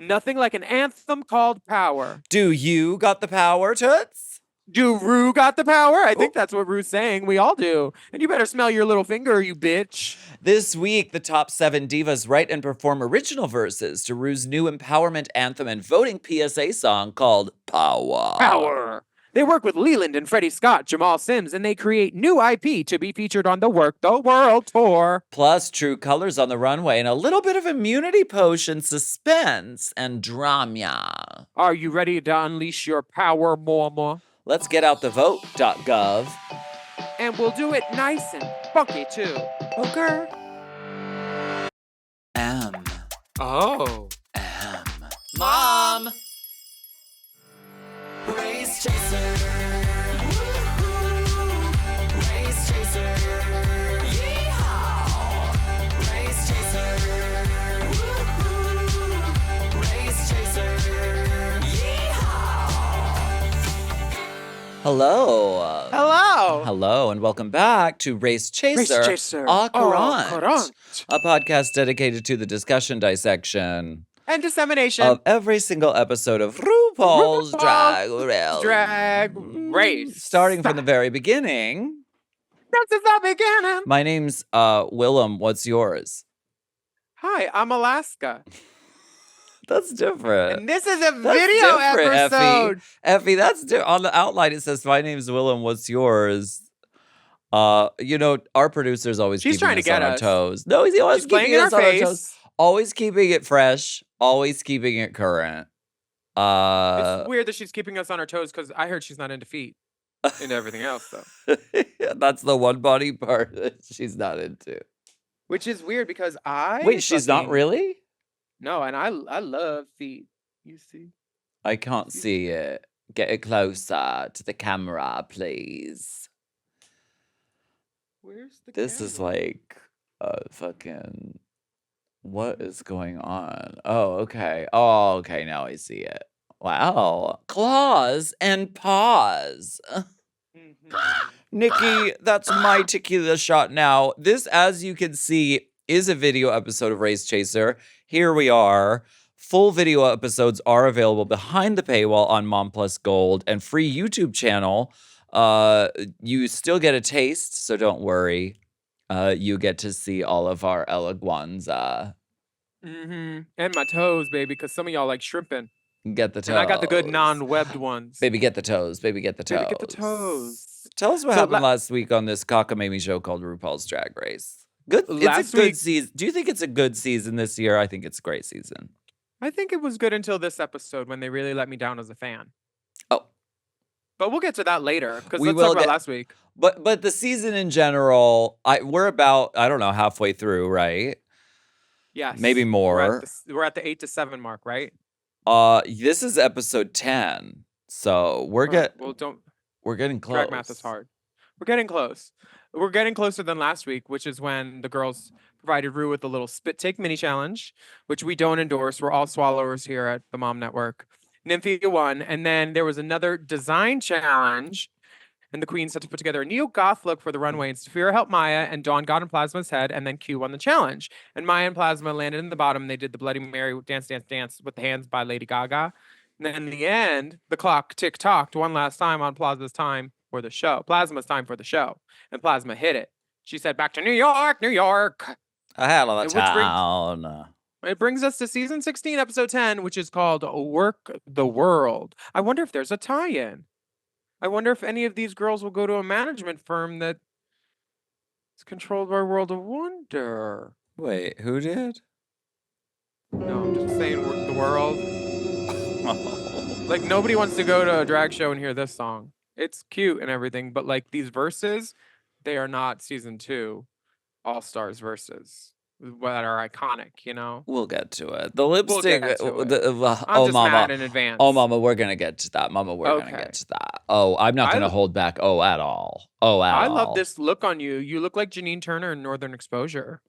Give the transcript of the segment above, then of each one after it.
Nothing like an anthem called Power. Do you got the power, Toots? Do Rue got the power? I think that's what Rue's saying. We all do. And you better smell your little finger, you bitch. This week, the top 7 divas write and perform original verses to Rue's new empowerment anthem and voting PSA song called Power. Power. They work with Leland and Freddie Scott, Jamal Sims, and they create new IP to be featured on the Werq the World Tour. Plus, true colors on the runway and a little bit of immunity potion, suspense, and drama. Are you ready to unleash your power, Mama? Let's get out the vote.gov. And we'll do it nice and funky, too. Okay. M. Oh. M. Mom! Race Chaser. Woo-hoo. Race Chaser. Yeehaw. Race Chaser. Woo-hoo. Race Chaser. Yeehaw. Hello. Hello. Hello, and welcome back to Race Chaser, Race Chaser. Current, a podcast dedicated to the discussion, dissection, and dissemination of every single episode of RuPaul's Drag Race. Drag Race. Starting from the very beginning. This is the beginning. My name's Willam. What's yours? Hi, I'm Alaska. That's different. And this is a video episode. Effie, that's on the outline. It says, "My name's Willam. What's yours?" Our producer's always She's keeping trying to us get on our us. toes. No, he's always She's playing keeping in us our on our face. toes. Always keeping it fresh. Always keeping it current. It's weird that she's keeping us on our toes because I heard she's not into feet. Into everything else, though. That's the one body part that she's not into. Which is weird because Wait, she's not really? No, and I love feet. You see? I can't see it. Get it closer to the camera, please. Where's the This camera? is like fucking... What is going on? Oh, okay. Oh, okay. Now I see it. Wow. Claws and paws. Nikki, that's my tequila shot now. This, as you can see, is a video episode of Race Chaser. Here we are. Full video episodes are available behind the paywall on Mom Plus Gold and free YouTube channel. You still get a taste, so don't worry. You get to see all of our eleguanza. And my toes, baby, because some of y'all like shrimping. Get the toes. And I got the good non-webbed ones. Baby, get the toes. Baby, get the toes. Baby, get the toes. Tell us what happened last week on this cockamamie show called RuPaul's Drag Race. Good. It's a good season. Do you think it's a good season this year? I think it's a great season. I think it was good until this episode when they really let me down as a fan. Oh. But we'll get to that later because let's talk about last week. But the season in general, we're about, I don't know, halfway through, right? Yes. Maybe more. We're at the 8 to 7 mark, right? This is episode 10. So we're getting close. Drag math is hard. We're getting close. We're getting closer than last week, which is when the girls provided Rue with a little spit take mini challenge, which we don't endorse. We're all swallowers here at the Mom Network. Nymphia won, and then there was another design challenge, and the queens had to put together a neo-goth look for the runway, and Saphira helped Maya, and Dawn got in Plasma's head, and then Q won the challenge. And Maya and Plasma landed in the bottom, and they did the Bloody Mary dance, dance, dance with the hands by Lady Gaga. And then in the end, the clock tick-tocked one last time on Plasma's time for the show. Plasma's time for the show. And Plasma hit it. She said, "Back to New York, New York." A hell of a town. It brings us to season 16, episode 10, which is called Werq the World. I wonder if there's a tie-in. I wonder if any of these girls will go to a management firm that is controlled by World of Wonder. Wait, who did? No, I'm just saying Werq the World. Like, nobody wants to go to a drag show and hear this song. It's cute and everything, but like these verses, they are not season 2 All-Stars verses that are iconic, you know? We'll get to it. The lipstick. I'm just mad in advance. Oh, Mama, we're going to get to that. Mama, we're going to get to that. Oh, I'm not going to hold back. Oh, at all. Oh, at all. I love this look on you. You look like Janine Turner in Northern Exposure.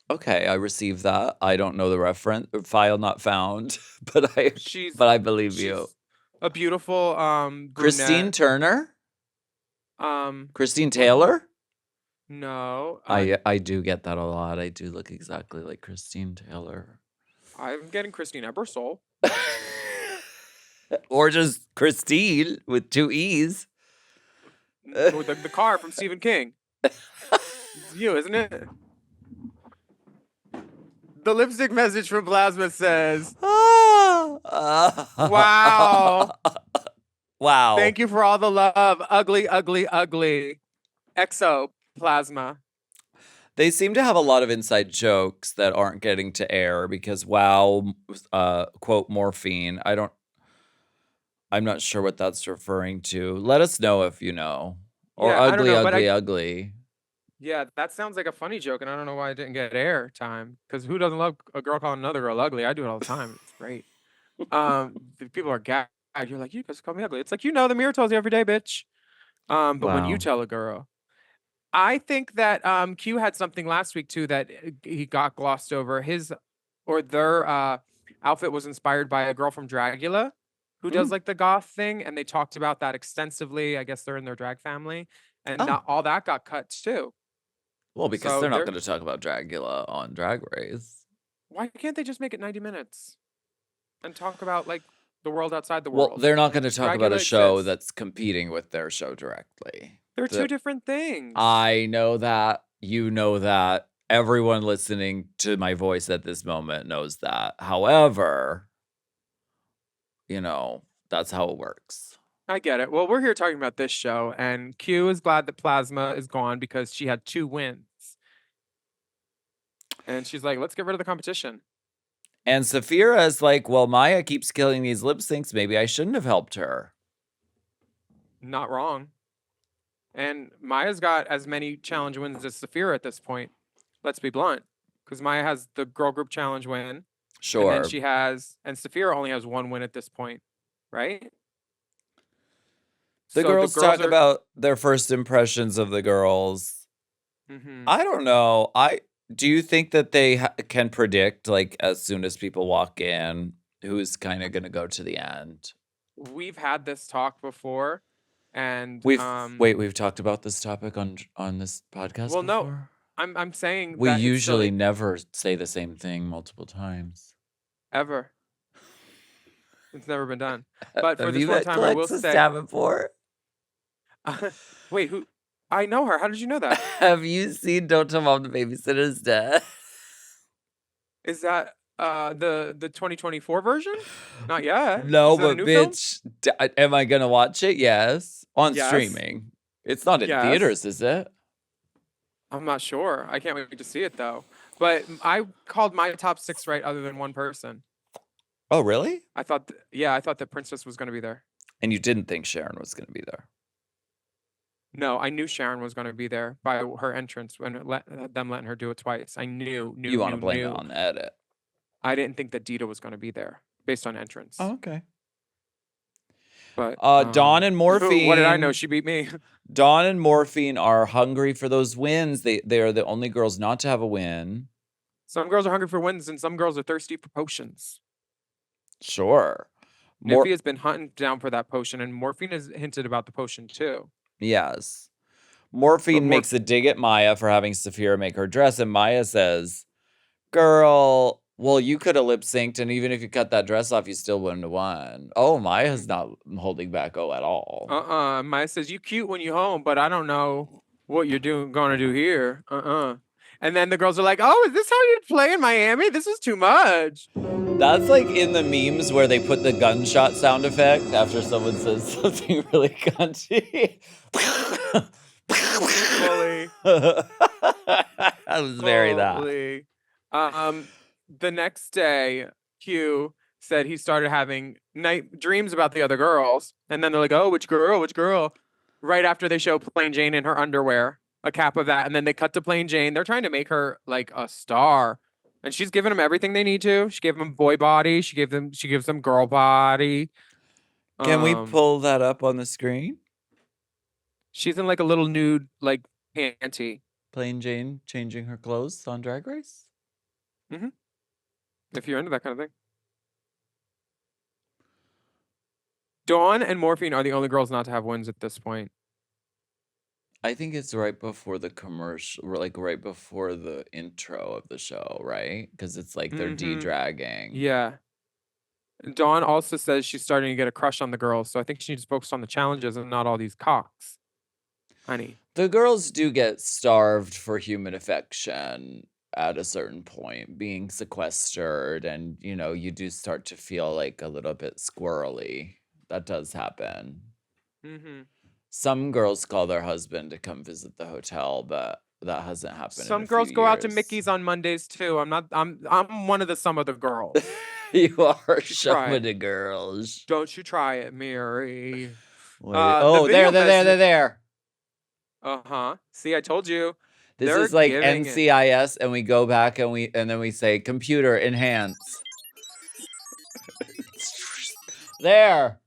Okay, I received that. I don't know the reference. File not found, but I believe you. A beautiful Christine brunette. Turner? Christine Taylor? No. I do get that a lot. I do look exactly like Christine Taylor. I'm getting Christine Ebersole. Or just Christine with 2 E's. With the car from Stephen King. It's you, isn't it? The lipstick message from Plasma says, wow. Wow. Thank you for all the love. Ugly, ugly, ugly. Exoplasma. They seem to have a lot of inside jokes that aren't getting to air because wow, quote morphine. I'm not sure what that's referring to. Let us know if you know. Or Yeah, I don't ugly, know, but ugly, ugly. yeah, that sounds like a funny joke, and I don't know why it didn't get air time. Because who doesn't love a girl calling another girl ugly? I do it all the time. It's great. The people are gagged. You're like, you guys call me ugly. It's like, the mirror tells you every day, bitch. But when you Wow. tell a girl, I think that Q had something last week too that he got glossed over. His or their outfit was inspired by a girl from Dragula who does like the goth thing, and they talked about that extensively. I guess they're in their drag family, and Oh. not all that got cut too. Well, because So they're not they're- going to talk about Dragula on Drag Race. Why can't they just make it 90 minutes and talk about like the world outside the Well, world? they're not going to talk about a Dragula show exists. that's competing with their show directly. They're The- two different things. I know that. You know that. Everyone listening to my voice at this moment knows that. However, that's how it works. I get it. Well, we're here talking about this show, and Q is glad that Plasma is gone because she had 2 wins. And she's like, let's get rid of the competition. And Saphira is like, well, Maya keeps killing these lip syncs. Maybe I shouldn't have helped her. Not wrong. And Maya's got as many challenge wins as Saphira at this point. Let's be blunt. Because Maya has the girl group challenge win. Sure. And then and Saphira only has 1 win at this point, right? The So girls talk are- about their first impressions of the girls. Mhm. I don't know. Do you think that they can predict, like, as soon as people walk in, who's kind of going to go to the end? We've had this talk before, and We've talked about this topic on this podcast Well, no, before? I'm saying We that it's still usually never say the same thing multiple times. ever. It's never been done. But for Have this you one met time, I will Alexis say. Davenport? Wait, who? I know her. How did you know that? Have you seen Don't Tell Mom the Babysitter's Dead? Is that the 2024 version? Not yet. No, Is that a but new film? bitch, am I gonna watch it? Yes, on Yes. streaming. It's not in Yes. theaters, is it? I'm not sure. I can't wait to see it though. But I called my top 6 right, other than one person. Oh, really? I thought that Princess was going to be there. And you didn't think Sharon was gonna be there? No, I knew Sharon was going to be there by her entrance when them letting her do it twice. I knew. You want to blame knew. it on the edit? I didn't think that Dita was going to be there based on entrance. Oh, okay. But Dawn and Morphine. What did I know? She beat me. Dawn and Morphine are hungry for those wins. They are the only girls not to have a win. Some girls are hungry for wins, and some girls are thirsty for potions. Sure. Niffy has been hunting down for that potion, and Morphine has hinted about the potion too. Yes. Morphine makes a dig at Maya for having Saphira make her dress, and Maya says, girl, well, you could have lip synced, and even if you cut that dress off, you still wouldn't have won. Oh, Maya's not holding back at all. Maya says, you cute when you home, but I don't know what you're gonna do here. And then the girls are like, oh, is this how you play in Miami? This is too much. That's like in the memes where they put the gunshot sound effect after someone says something really cunty. Fully. I was very that. Fully. The next day, Q said he started having night dreams about the other girls. And then they're like, oh, which girl? Which girl? Right after they show Plain Jane in her underwear, a cap of that. And then they cut to Plain Jane. They're trying to make her like a star. And she's giving them everything they need to. She gave them boy body. She gives them girl body. Can we pull that up on the screen? She's in like a little nude like panty. Plain Jane changing her clothes on Drag Race? Mm-hmm. If you're into that kind of thing. Dawn and Morphine are the only girls not to have wins at this point. I think it's right before the commercial, like right before the intro of the show, right? Because it's like they're Mhm. de-dragging. Yeah. Dawn also says she's starting to get a crush on the girls, so I think she needs to focus on the challenges and not all these cocks. Honey. The girls do get starved for human affection at a certain point, being sequestered, and you do start to feel like a little bit squirrely. That does happen. Mm-hmm. Some girls call their husband to come visit the hotel, but that hasn't happened in Some a girls few go out to years. Mickey's on Mondays too. I'm one of the some of the girls. You are Try some it. of the girls. Don't you try it, Mary. Oh, they're there. Uh-huh. See, I told you. This They're is like giving it. NCIS, and we go back and then we say computer enhance. There.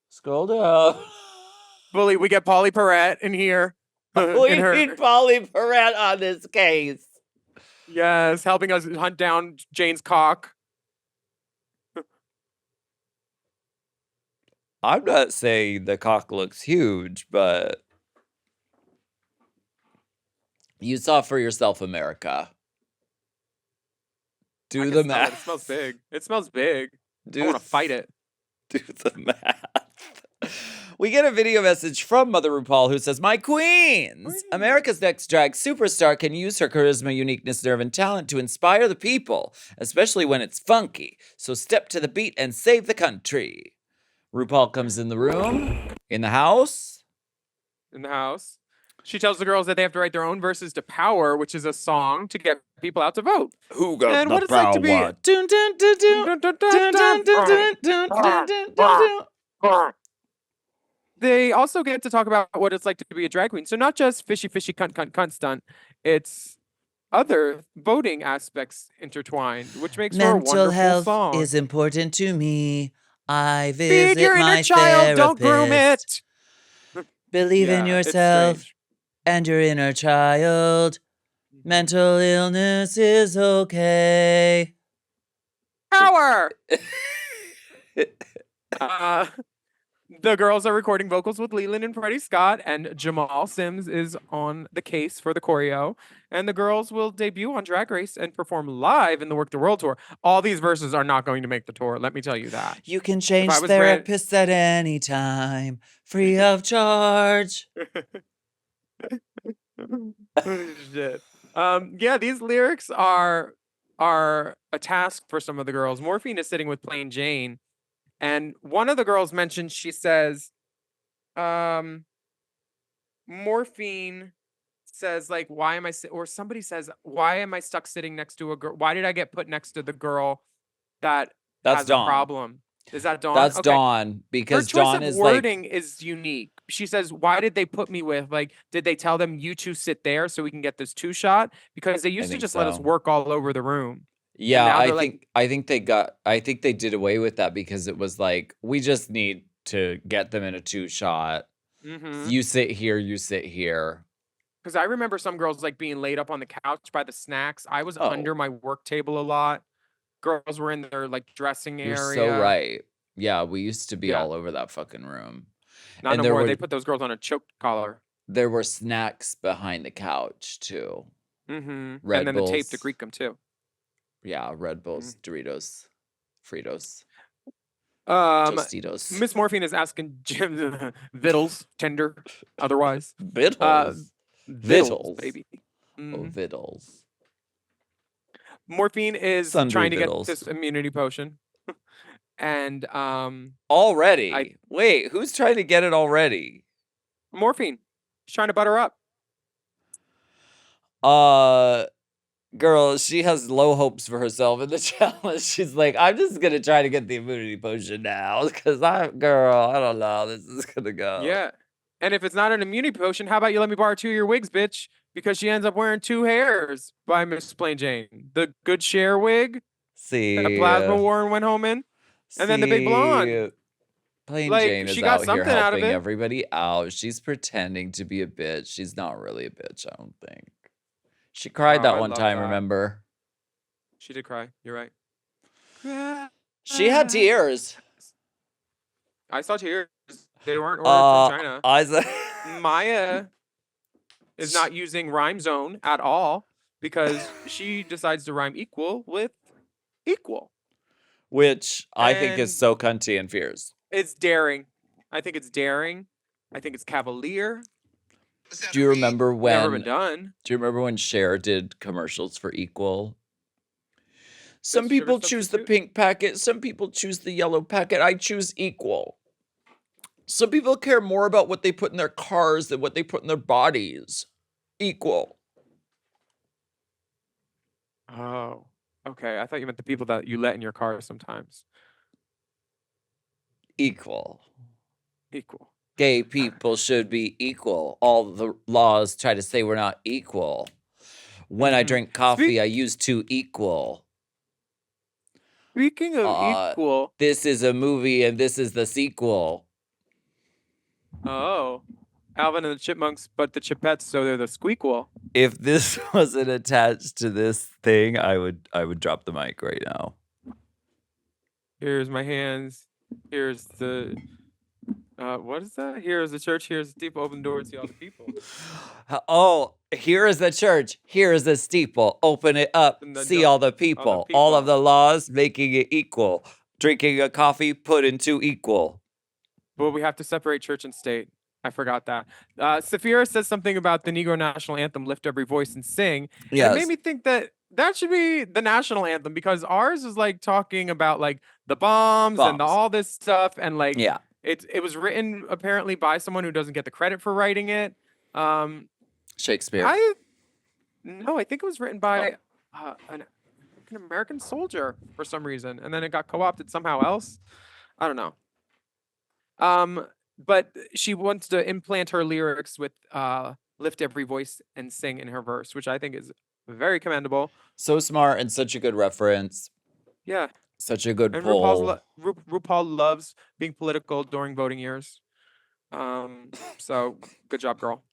Scroll down. Bully, we get Polly Perrette in here. We in her, need Polly Perrette on this case. yes, helping us hunt down Jane's cock. I'm not saying the cock looks huge, but you saw for yourself, America. I Do can the smell it. math. It smells big. It smells big. Do I want to fight it. Do the math. We get a video message from Mother RuPaul who says, "My queens! America's Next Drag superstar can use her charisma, uniqueness, nerve, and talent to inspire the people, especially when it's funky. So step to the beat and save the country." RuPaul comes in the room, in the house. In the house. She tells the girls that they have to write their own verses to Power, which is a song to get people out to vote. Who got And the what it's like to be- power? Dun, dun, dun, dun. Dun, dun, dun, Dun, dun, dun, dun, dun. dun, dun, dun, dun, dun. They also get to talk about what it's like to be a drag queen. So not just fishy, fishy, cunt stunt. It's other voting aspects intertwined, which makes for a Mental wonderful health song. is important to me. I Feed visit your my inner child, don't groom therapist. it. Believe in Yeah, it's yourself strange. and your inner child. Mental illness is okay. Power! The girls are recording vocals with Leland and Freddie Scott, and Jamal Sims is on the case for the choreo. And the girls will debut on Drag Race and perform live in the Work the World tour. All these verses are not going to make the tour, let me tell you that. You can change I was ran- therapists at any time, free of charge. Shit. Yeah, these lyrics are a task for some of the girls. Morphine is sitting with Plain Jane, and one of the girls mentioned, she says, Morphine says, like, why am I or somebody says, why am I stuck sitting next to a girl? Why did I get put next to the girl that That's has Dawn. a problem? Is that Dawn? That's Okay. Dawn, Her because choice Dawn of is wording like, is unique. She says, why did they put me with, like, did they tell them you two sit there so we can get this 2-shot? Because they used to think just let us so. work all over the room. yeah, now I they're think I think they did away with that because it was like, we just need to get them in a 2-shot. Mm-hmm. You sit here, you sit here. Because I remember some girls like being laid up on the couch by the snacks. I was Oh. under my work table a lot. Girls were in their like dressing You're area. so right. Yeah, we used to be Yeah. all over that fucking room. Not And no there more. were- They put those girls on a choke collar. There were snacks behind the couch too. Mm-hmm. Red And then the tape to Bulls. greet them too. Yeah, Red Bulls, Doritos, Fritos, Tostitos. Miss Morphine is asking Jim Vittles, tender, otherwise. Vittles. Vittles, Vittles. baby. Oh, Mhm. Vittles. Morphine is Sundry trying to Vittles. get this immunity potion. And Already? Wait, who's trying to get it already? Morphine. She's trying to butter up. Girl, she has low hopes for herself in the challenge. She's like, I'm just gonna try to get the immunity potion now, because I don't know how this is gonna go. Yeah. And if it's not an immunity potion, how about you let me borrow 2 of your wigs, bitch? Because she ends up wearing 2 hairs by Miss Plain Jane. The good share wig See, that Plasma wore and went home in. And then the big blonde. see, Plain Like, Jane is she got out here something out of helping it. everybody out. She's pretending to be a bitch. She's not really a bitch, I don't think. She cried Oh, that I one love time, that. remember? She did cry. You're right. She had tears. I saw tears. They weren't ordered from China. I said, Maya is not using rhyme zone at all because she decides to rhyme equal with equal. which I think is And so cunty and fierce. it's daring. I think it's daring. I think it's cavalier. Do you remember Never been when? done. Do you remember when Cher did commercials for Equal? Some sugar people choose the substitute? pink packet. Some people choose the yellow packet. I choose Equal. Some people care more about what they put in their cars than what they put in their bodies. Equal. Oh, okay. I thought you meant the people that you let in your car sometimes. Equal. Equal. Gay people should be equal. All the laws try to say we're not equal. When I Mhm. drink coffee, I use to equal. Speaking of equal, This is a movie and this is the sequel. oh, Alvin and the Chipmunks, but the Chipettes, so they're the squeakquel. If this wasn't attached to this thing, I would drop the mic right now. Here's my hands. Here's the what is that? Here's the church. Here's the steeple. Open the door and see all the people. Oh, here is the church. Here is the steeple. Open it up. And the See door- all the people. All of people. the laws making it equal. Drinking a coffee put into equal. But we have to separate church and state. I forgot that. Saphira says something about the Negro national anthem, lift every voice and sing. And it made me think that that should be the national anthem because ours is like talking about like the bombs. And Bombs. all this stuff. And like, Yeah. it was written apparently by someone who doesn't get the credit for writing it. Shakespeare. No, I think it was written by an American soldier for some reason, and then it got co-opted somehow else. I don't know. But she wants to implant her lyrics with lift every voice and sing in her verse, which I think is very commendable. So smart and such a good reference. Yeah, Such a good and poll. RuPaul loves being political during voting years. So good job, girl.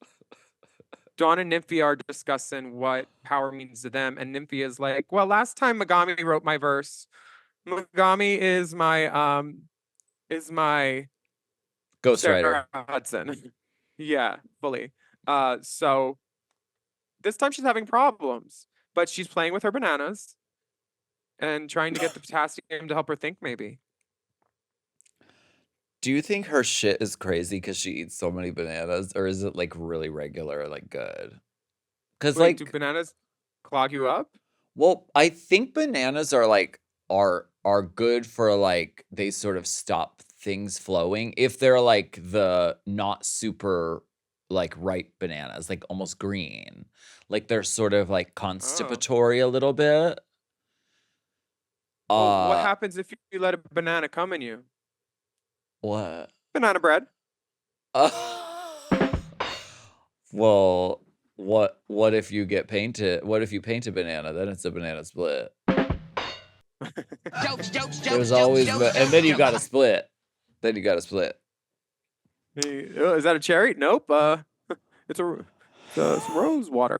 Dawn and Nymphia are discussing what power means to them, and Nymphia is like, "Well, last time Megami wrote my verse. Megami is my Ghostwriter. Sarah Hudson." Yeah, fully. So this time she's having problems, but she's playing with her bananas and trying to get the potassium to help her think. Maybe. Do you think her shit is crazy because she eats so many bananas, or is it like really regular, like good? Because Wait, like, do bananas clog you up? well, I think bananas are like are good for like they sort of stop things flowing if they're like the not super like ripe bananas, like almost green, like they're sort of like constipatory a little bit. Well, what happens if you let a banana come in you? What? Banana bread. Well, what if you get painted? What if you paint a banana? Then it's a banana split. There's always, and then you got to split. Then you got to split. Hey, is that a cherry? Nope. It's some rose water.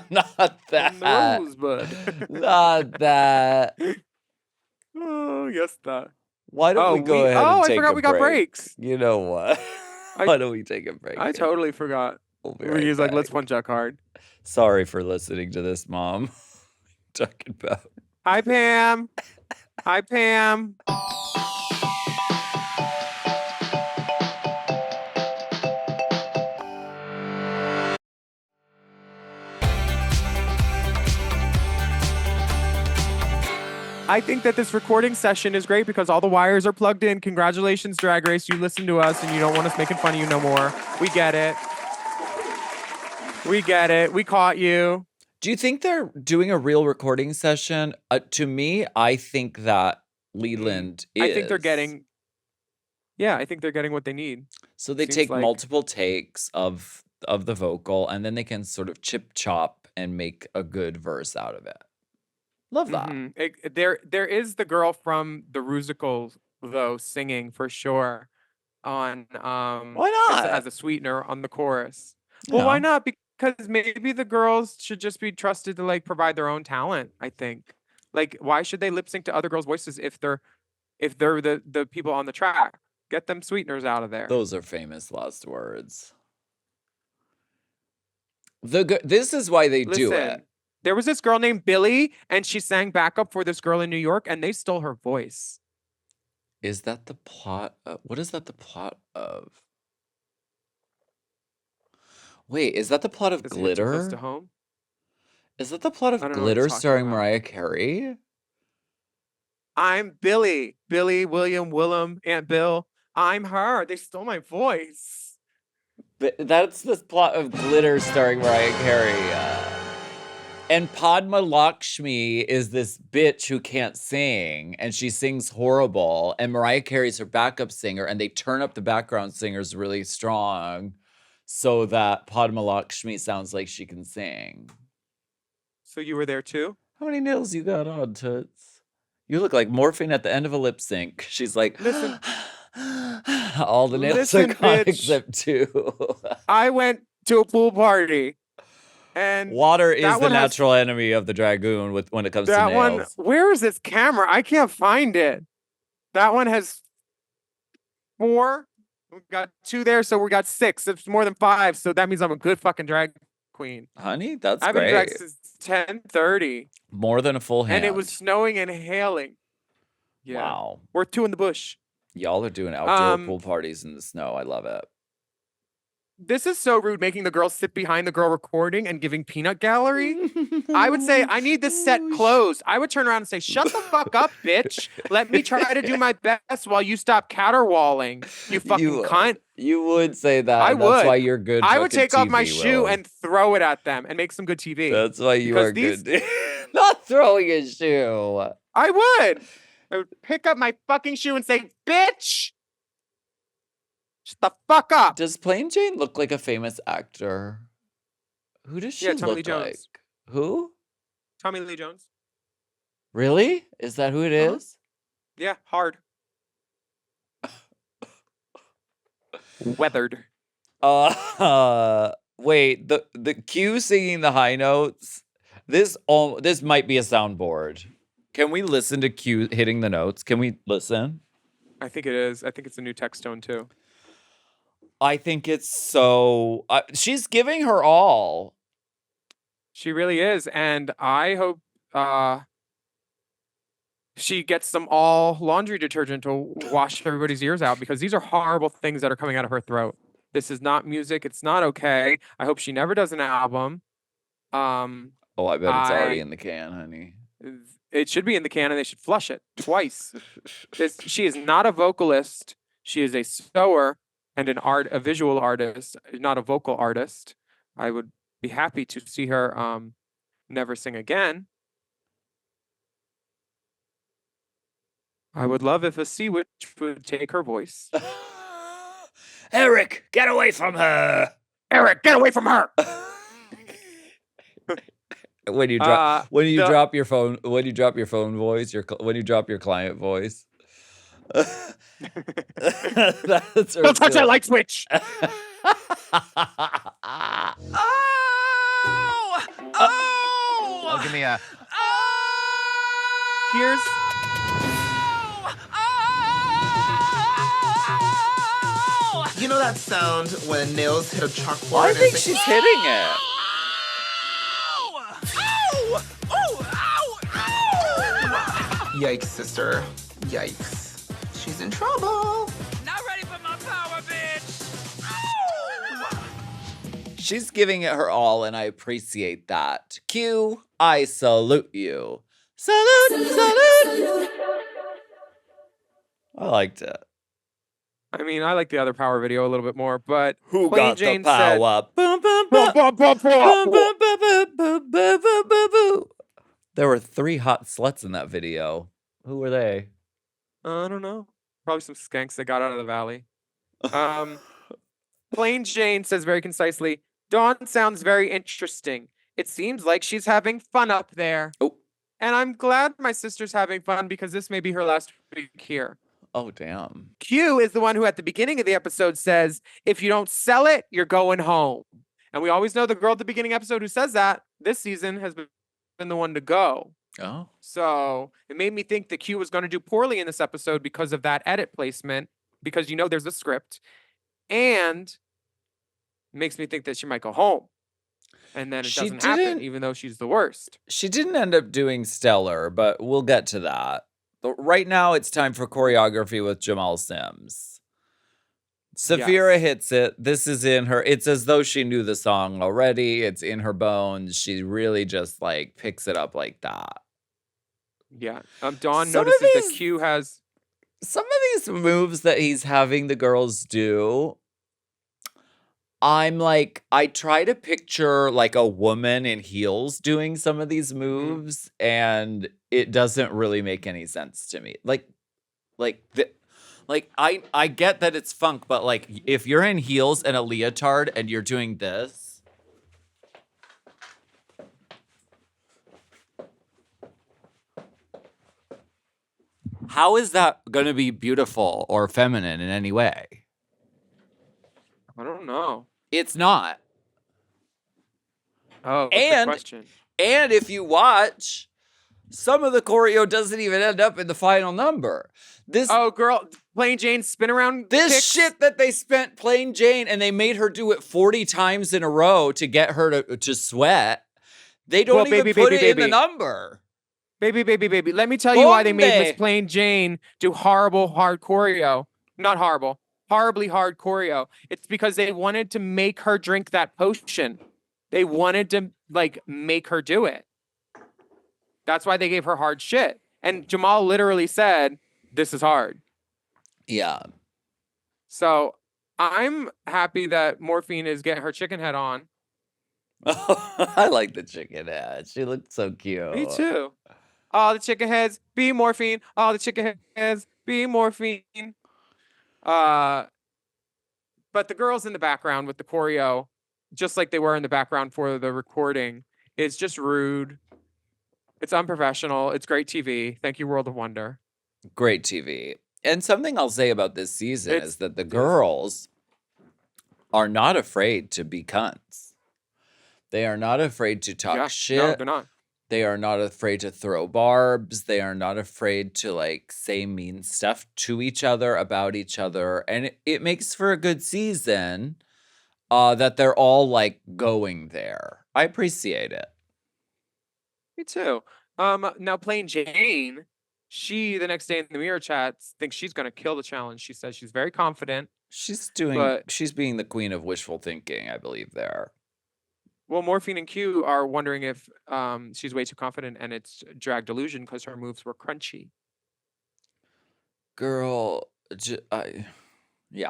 Not From that. the rosebud. Not that. Oh, yes, that. Why don't we go ahead and I take forgot a we got break? breaks. You know what? Why don't we take a break? I totally forgot. We'll be right He's like, let's back. punch out card. Sorry for listening to this, Mom. Talking about. Hi, Pam. Hi, Pam. I think that this recording session is great because all the wires are plugged in. Congratulations, Drag Race. You listen to us and you don't want us making fun of you no more. We get it. We get it. We caught you. Do you think they're doing a real recording session? To me, I think that Leland is. I think they're getting. Yeah, I think they're getting what they need. So they seems take like- multiple takes of the vocal, and then they can sort of chip chop and make a good verse out of it. Love that. Mhm. There is the girl from the Rusical though singing for sure on Why not? as a sweetener on the chorus. Well, why Yeah. not? Because maybe the girls should just be trusted to like provide their own talent. I think. Like, why should they lip sync to other girls' voices if they're the people on the track? Get them sweeteners out of there. Those are famous last words. This is why they do it. Listen, there was this girl named Billy, and she sang backup for this girl in New York, and they stole her voice. Is that the plot of, what is that the plot of? Wait, is that the plot of Does it hit too close to Glitter? home? Is that the plot of I don't know what you're Glitter talking starring about. Mariah Carey? I'm Billy. Billy, William, Willam, Aunt Bill. I'm her. They stole my voice. But that's the plot of Glitter starring Mariah Carey. And Padma Lakshmi is this bitch who can't sing, and she sings horrible. And Mariah Carey's her backup singer, and they turn up the background singers really strong so that Padma Lakshmi sounds like she can sing. So you were there too? How many nails you got on, Toots? You look like morphine at the end of a lip sync. She's like, Listen. all the nails Listen, are gone bitch. except two. I went to a pool party, and Water is that the one has- natural enemy of the dragoon when it comes to that one. nails. Where is this camera? I can't find it. That one has 4. We got 2 there, so we got 6. It's more than 5, so that means I'm a good fucking drag queen. Honey, that's I've been in drag great. since 10:30, More than a full hand. and it was snowing and hailing. Yeah, Wow. we're 2 in the bush. Y'all are doing outdoor Um, pool parties in the snow. I love it. This is so rude, making the girl sit behind the girl recording and giving peanut gallery. I would say, I need this set closed. I would turn around and say, shut the fuck up, bitch. Let me try to do my best while you stop caterwauling, you fucking You- cunt. You would say that. I and That's would. why you're good. I would fucking take off my TV, shoe Will. and throw it at them and make some good TV. That's why you because are these- good. Not throwing a shoe. I would. I would pick up my fucking shoe and say, bitch, shut the fuck up. Does Plain Jane look like a famous actor? Who does she Yeah, Tommy Lee look Jones. like? Who? Tommy Lee Jones. Really? Is that who it Uh-huh. is? Yeah, hard. Weathered. Wait, the Q singing the high notes. This might be a soundboard. Can we listen to Q hitting the notes? Can we listen? I think it is. I think it's a new text tone too. I think it's so. She's giving her all. She really is, and I hope she gets some all laundry detergent to wash everybody's ears out, because these are horrible things that are coming out of her throat. This is not music. It's not okay. I hope she never does an album. Oh, I bet it's already I- in the can, honey. It should be in the can, and they should flush it twice. She is not a vocalist. She is a sewer and a visual artist, not a vocal artist. I would be happy to see her never sing again. I would love if a sea witch would take her voice. Eric, get away from her. Eric, get away from her! When you drop when you the- drop your phone voice, when you drop your client voice. That's Don't touch that light switch! Oh, give me a. Here's You know that sound when nails hit a chalkboard? I and think it's she's like, hitting it. Yikes, sister. Yikes. She's in trouble. Not ready for my power, bitch. She's giving it her all, and I appreciate that. Q, I salute you. Salute, salute. I liked it. I mean, I like the other Power video a little bit more, but Who Plain got Jane the power? Boom, boom, boom. said, Boom, boom, boom, boom, boom, boom, boom, boom, boom. There were 3 hot sluts in that video. Who were they? I don't know. Probably some skanks that got out of the valley. Plain Jane says very concisely, Dawn sounds very interesting. It seems like she's having fun up there. Oh. And I'm glad my sister's having fun, because this may be her last week here. Oh, damn. Q is the one who at the beginning of the episode says, if you don't sell it, you're going home. And we always know the girl at the beginning episode who says that this season has been the one to go. Oh. So it made me think that Q was going to do poorly in this episode because of that edit placement. because there's a script, and makes me think that she might go home. And then it She doesn't happen, didn't even though she's the worst. she didn't end up doing stellar, but we'll get to that. But right now it's time for choreography with Jamal Sims. Safira Yes. hits it. This is in her. It's as though she knew the song already. It's in her bones. She really just like picks it up like that. Yeah. Dawn Some of notices that these Q has. some of these moves that he's having the girls do, I'm like, I try to picture like a woman in heels doing some of these moves, and it doesn't really make any sense to me. I get that it's funk, but like if you're in heels and a leotard and you're doing this, how is that gonna be beautiful or feminine in any way? I don't know. It's not. Oh, good And question. and if you watch, some of the choreo doesn't even end up in the final number. This Oh, girl, Plain Jane spin around. This kicks? shit that they spent Plain Jane and they made her do it 40 times in a row to get her to sweat. They don't Well, even baby, put baby, it in the baby. number. Baby, baby, baby. Let me tell you why they made Miss Donde? Plain Jane do horrible, hard choreo. Not horrible, horribly hard choreo. It's because they wanted to make her drink that potion. They wanted to like make her do it. That's why they gave her hard shit. And Jamal literally said, "This is hard." Yeah. So I'm happy that Morphine is getting her chicken head on. I like the chicken head. She looked so cute. Me too. All the chicken heads be morphine. All the chicken heads be morphine. Uh, but the girls in the background with the choreo, just like they were in the background for the recording, is just rude. It's unprofessional. It's great TV. Thank you, World of Wonder. Great TV. And something I'll say about this season It's is that the beautiful. girls are not afraid to be cunts. They are not afraid to talk Yeah, shit. no, they're not. They are not afraid to throw barbs. They are not afraid to like say mean stuff to each other, about each other. And it makes for a good season that they're all like going there. I appreciate it. Me too. Now Plain Jane, she the next day in the mirror chats thinks she's gonna kill the challenge. She says she's very confident. She's But- being the queen of wishful thinking, I believe there. Well, Morphine and Q are wondering if she's way too confident and it's drag delusion because her moves were crunchy. Girl, yeah.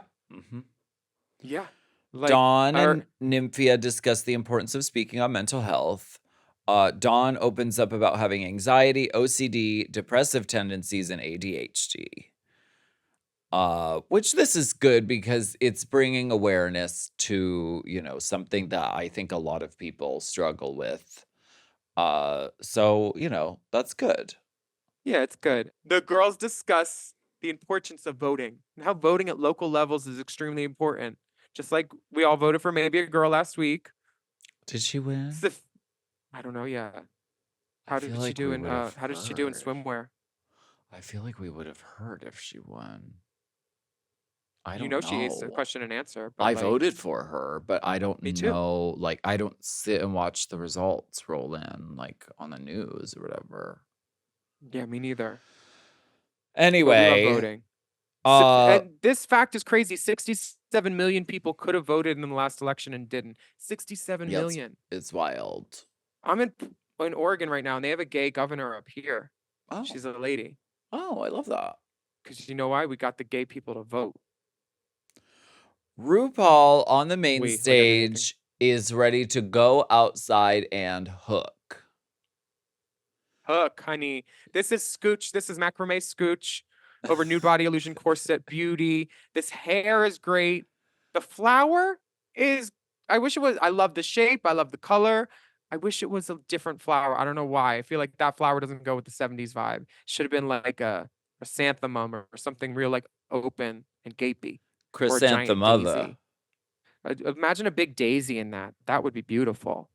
Yeah. Like, Dawn or- and Nymphia discuss the importance of speaking on mental health. Dawn opens up about having anxiety, OCD, depressive tendencies, and ADHD. Which this is good because it's bringing awareness to, something that I think a lot of people struggle with. So, that's good. Yeah, it's good. The girls discuss the importance of voting and how voting at local levels is extremely important. Just like we all voted for maybe a girl last week. Did she win? I don't know. Yeah. I How feel did she like do we in would've how did she do in heard. swimwear? I feel like we would have heard if she won. I You don't know she aced the know. question and answer. But I like, voted for her, but I don't Me too. know. Like, I don't sit and watch the results roll in, like on the news or whatever. Yeah, me neither. But we love Anyway, voting. uh, And this fact is crazy. 67 million people could have voted in the last election and didn't. 67 Yeah, million. it's wild. I'm in Oregon right now, and they have a gay governor up here. Oh, She's a lady. I love that. Because you know why? We got the gay people to vote. RuPaul on the main We, like everything. stage is ready to go outside and hook. Hook, honey. This is Scooch. This is macrame Scooch over nude body illusion corset beauty. This hair is great. The flower is, I wish it was, I love the shape. I love the color. I wish it was a different flower. I don't know why. I feel like that flower doesn't go with the 70s vibe. Should have been like a chrysanthemum or something real like open and gapey. Or a giant Chrysanthemum. daisy. Imagine a big daisy in that. That would be beautiful.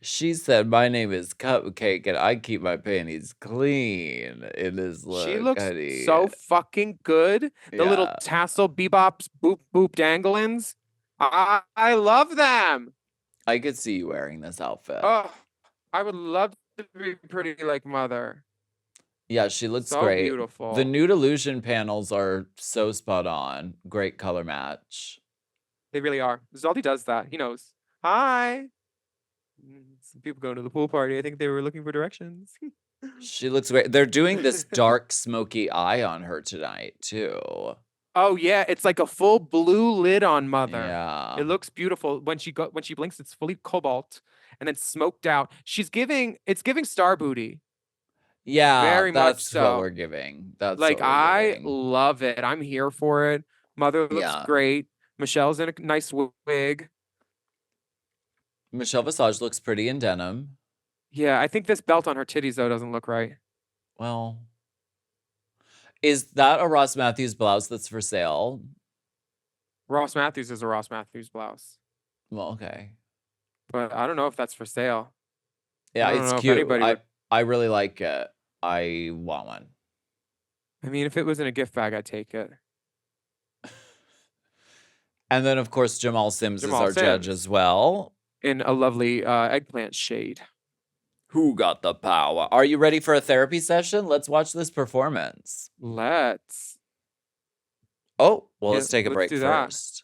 She said, "My name is Cupcake, and I keep my panties clean." In this She look, looks honey. so fucking good. The little Yeah. tassel bebops, boop boop danglins. I love them. I could see you wearing this outfit. Oh, I would love to be pretty like Mother. Yeah, she looks So great. The beautiful. nude illusion panels are so spot on. Great color match. They really are. Zaldi does that. He knows. Hi. Some people going to the pool party. I think they were looking for directions. She looks great. They're doing this dark, smoky eye on her tonight, too. Oh yeah, it's like a full blue lid on Mother. Yeah. It looks beautiful. When she blinks, it's fully cobalt and then smoked out. It's giving star booty. Yeah, Very much that's what so. we're giving. That's Like what we're I giving. love it. I'm here for it. Mother looks Yeah. great. Michelle's in a nice wig. Michelle Visage looks pretty in denim. Yeah, I think this belt on her titties though doesn't look right. Well, is that a Ross Matthews blouse that's for sale? Ross Matthews is a Ross Matthews blouse, Well, okay. but I don't know if that's for sale. Yeah, I don't it's know if cute. anybody would. I really like it. I want one. I mean, if it was in a gift bag, I'd take it. And then, of course, Jamal Sims Jamal is our judge Sims. as well. In a lovely eggplant shade. Who got the power? Are you ready for a therapy session? Let's watch this performance. Let's. Oh, well, Yeah, let's take a let's break do that. first.